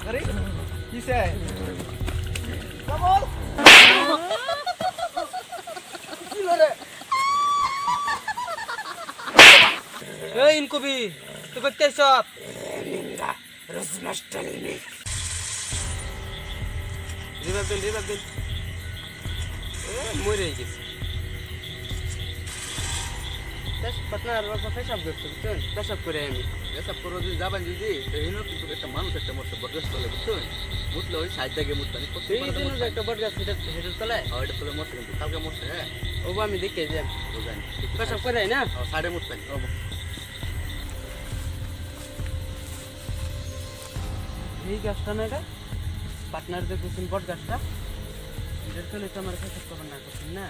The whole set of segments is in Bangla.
আরে কিসে বল কি রে এই ইনকুবি তুই করতে সব Linda, rozmaszczalny. রিভাব দিন মরে গেছে পার্টনার পেশাব করছে বুঝছেন পেশাব করে আমি এসব করো যদি যাবেন যদি এইনো কিন্তু একটা মানুষ একটা মরছে বরদাস্ত করলে বুঝছেন মুতলে ওই সাইড থেকে মুততানি এই দিন যে একটা বট গাছ হেঁটে তলে ওইটা তোলে মরছে কিন্তু কালকে মরছে হ্যাঁ ও আমি দেখে যে ও জানি পেশাব করে না সাইডে মুততানি এই গাছটা না এটা পার্টনার যে কুসুম বট গাছটা এটার তলে তো আমার পেশাব কখন না করছেন না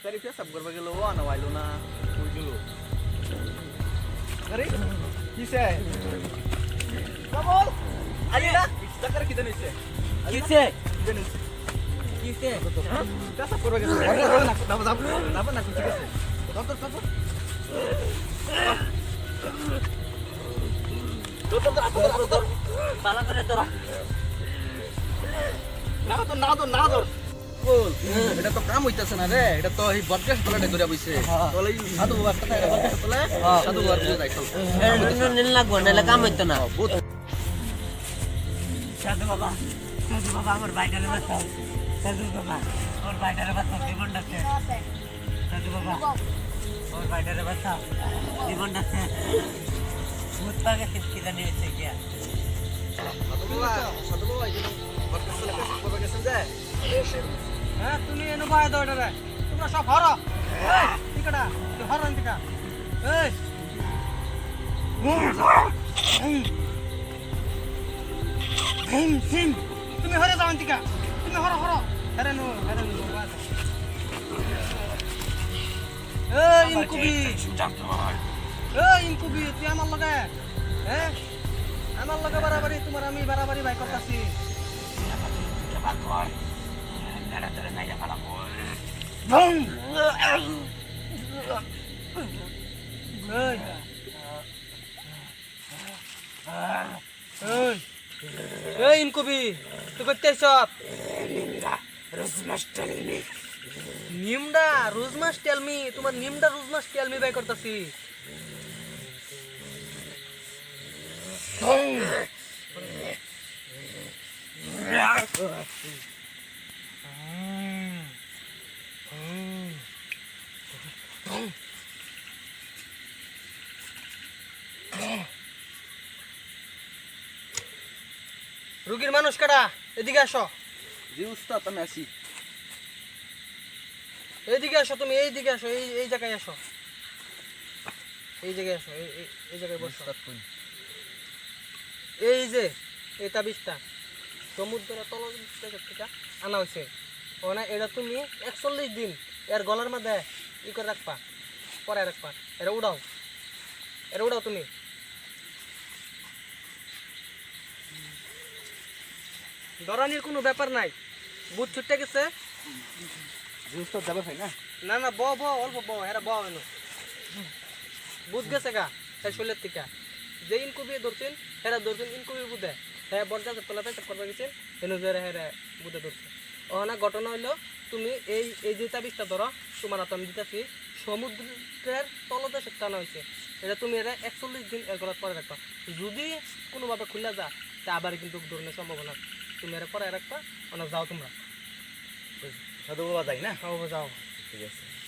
ডাক্তারি পেশাব করবে গেল ও না আইলো না কই গেল আরে কিসে বল আরে না ডাক্তার কি জানিস কিসে জানিস কিসে পেশাব করবে গেল না না ঠিক আছে ধর পালা করে তোরা না ধর বল এটা তো কাম হইতাছে না রে এটা তো এই বদগাছ তলাটা ধরে বইছে তলে সাধু বাবা কথা এটা বদগাছ তলে সাধু বাবা ধরে যাইতো নীল লাগবো নাহলে কাম হইতো না বহুত সাধু বাবা আমার বাইটারে বাঁচাও সাধু বাবা ওর বাইটারে বাঁচাও জীবন ডাকছে সাধু বাবা ওর বাইটারে বাঁচাও জীবন ডাকছে ভূত পাগে কি জানি হয়েছে গিয়া সাধু বাবা এই বদগাছ তলে পেশাব করবে গেছেন যে হ্যাঁ তুমি এনে বাই দাও এটা রে তোমরা সব হরো টিকাটা তুই হরো টিকা এই তুমি হরে যাও টিকা তুমি হরো হরে নো এই ইনকুবি তুই আমার লগে হ্যাঁ আমার লগে বাড়াবাড়ি তোমার আমি বাড়াবাড়ি ভাই করতেছি এই ইনকুবি তুই করতে সব Linda, rozmaszczalny. নিমডা রোজমাস টেলমি তোমার নিমডা রোজমাস টেলমি বাই করতেছি রুগীর মানুষ কাটা এদিকে আসো জি উস্তাদ আমি আসি এইদিকে আসো তুমি এইদিকে আসো এই জায়গায় আসো এই জায়গায় আসো এই জায়গায় বসো উস্তাদ কই এই যে এই তাবিজটা সমুদ্রের তল থেকে আনা হয়েছে ওনা এটা তুমি 41 দিন এর গলার মধ্যে ই করে রাখবা পরে রাখবা এটা উড়াও তুমি ডরানির কোনো ব্যাপার নাই বুট ছুটে গেছে জি উস্তাদ যাবে ভাই না না না অল্প এরা এনো বুঝ গেছে গা তাই শৈলের টিকা যে ইনকুবি ধরছেন হেরা ধরছেন ইনকুবির বুধে হ্যাঁ বরগাছের তলা পেশাব করবা গেছেন হেন হেরা বুধে ধরছে ওখানে ঘটনা হইলো তুমি এই যে তাবিজটা ধরো তোমার হাতে আমি দিতেছি সমুদ্রের তলদেশে টানা হয়েছে এটা তুমি এটা 41 দিন এর গলার পরে রাখবা যদি কোনোভাবে খুলে যা তা আবার কিন্তু ধরনের সম্ভাবনা তুমি এটা পরে রাখবা অনেক যাও তোমরা সাধু বাবা যাই না যাও যাও ঠিক আছে